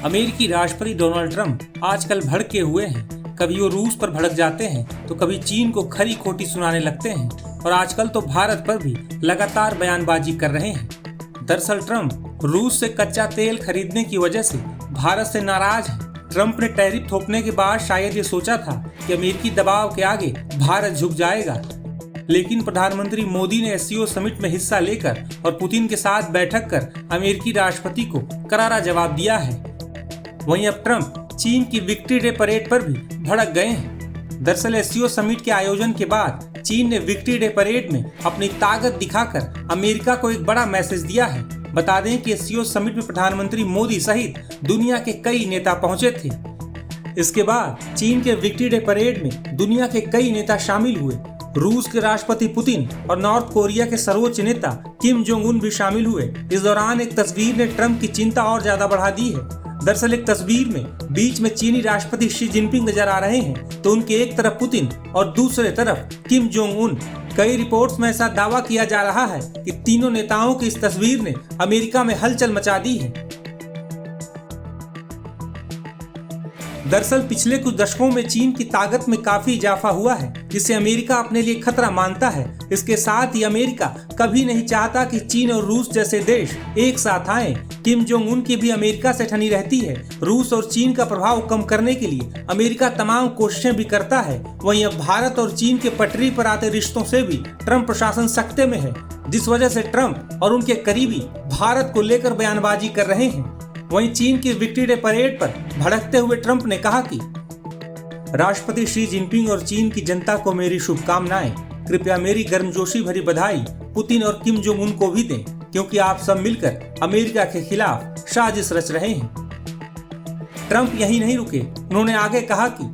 अमेरिकी राष्ट्रपति Donald Trump आजकल भड़के हुए हैं। कभी वो रूस पर भड़क जाते हैं तो कभी चीन को खरी खोटी सुनाने लगते हैं और आजकल तो भारत पर भी लगातार बयानबाजी कर रहे हैं। दरअसल ट्रंप रूस से कच्चा तेल खरीदने की वजह से भारत से नाराज है। ट्रंप ने टैरिफ थोपने के बाद शायद ये सोचा था कि अमेरिकी दबाव के आगे भारत झुक जाएगा, लेकिन प्रधानमंत्री मोदी ने एससीओ समिट में हिस्सा लेकर और पुतिन के साथ बैठक कर अमेरिकी राष्ट्रपति को करारा जवाब दिया है। वहीं अब ट्रंप चीन की विक्ट्री डे परेड पर भी भड़क गए हैं। दरअसल एससीओ समिट के आयोजन के बाद चीन ने विक्ट्री डे परेड में अपनी ताकत दिखाकर अमेरिका को एक बड़ा मैसेज दिया है। बता दें कि एससीओ समिट में प्रधानमंत्री मोदी सहित दुनिया के कई नेता पहुंचे थे। इसके बाद चीन के विक्ट्री डे परेड में दुनिया के कई नेता शामिल हुए। रूस के राष्ट्रपति पुतिन और नॉर्थ कोरिया के सर्वोच्च नेता किम जोंग उन भी शामिल हुए। इस दौरान एक तस्वीर ने ट्रंप की चिंता और ज्यादा बढ़ा दी है। दरअसल एक तस्वीर में बीच में चीनी राष्ट्रपति शी जिनपिंग नजर आ रहे हैं तो उनके एक तरफ पुतिन और दूसरे तरफ किम जोंग उन। कई रिपोर्ट्स में ऐसा दावा किया जा रहा है कि तीनों नेताओं की इस तस्वीर ने अमेरिका में हलचल मचा दी है। दरअसल पिछले कुछ दशकों में चीन की ताकत में काफी इजाफा हुआ है, जिसे अमेरिका अपने लिए खतरा मानता है। इसके साथ ही अमेरिका कभी नहीं चाहता कि चीन और रूस जैसे देश एक साथ आएं। किम जोंग उन की भी अमेरिका से ठनी रहती है। रूस और चीन का प्रभाव कम करने के लिए अमेरिका तमाम कोशिशें भी करता है। वहीं अब भारत और चीन के पटरी पर आते रिश्तों से भी ट्रंप प्रशासन सख्ते में है, जिस वजह से ट्रंप और उनके करीबी भारत को लेकर बयानबाजी कर रहे हैं। वहीं चीन की विक्ट्री डे परेड पर भड़कते हुए ट्रंप ने कहा कि राष्ट्रपति शी जिनपिंग और चीन की जनता को मेरी शुभकामनाएं। कृपया मेरी गर्मजोशी भरी बधाई पुतिन और किम जोंग उन को भी दें, क्योंकि आप सब मिलकर अमेरिका के खिलाफ साजिश रच रहे हैं। ट्रंप यही नहीं रुके, उन्होंने आगे कहा कि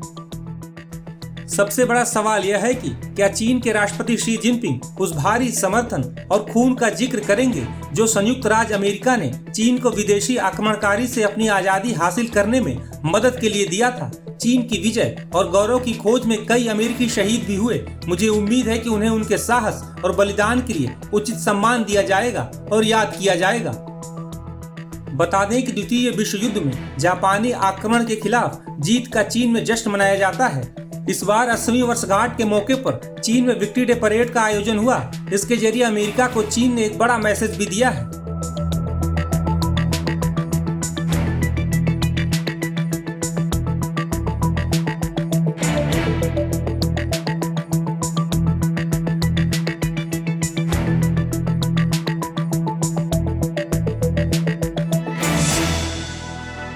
सबसे बड़ा सवाल यह है कि क्या चीन के राष्ट्रपति शी जिनपिंग उस भारी समर्थन और खून का जिक्र करेंगे जो संयुक्त राज्य अमेरिका ने चीन को विदेशी आक्रमणकारी से अपनी आजादी हासिल करने में मदद के लिए दिया था। चीन की विजय और गौरव की खोज में कई अमेरिकी शहीद भी हुए। मुझे उम्मीद है कि उन्हें उनके साहस और बलिदान के लिए उचित सम्मान दिया जाएगा और याद किया जाएगा। बता दें कि द्वितीय विश्व युद्ध में जापानी आक्रमण के खिलाफ जीत का चीन में जश्न मनाया जाता है। इस बार 80वीं वर्षगांठ के मौके पर चीन में विक्ट्री डे परेड का आयोजन हुआ। इसके जरिए अमेरिका को चीन ने एक बड़ा मैसेज भी दिया है।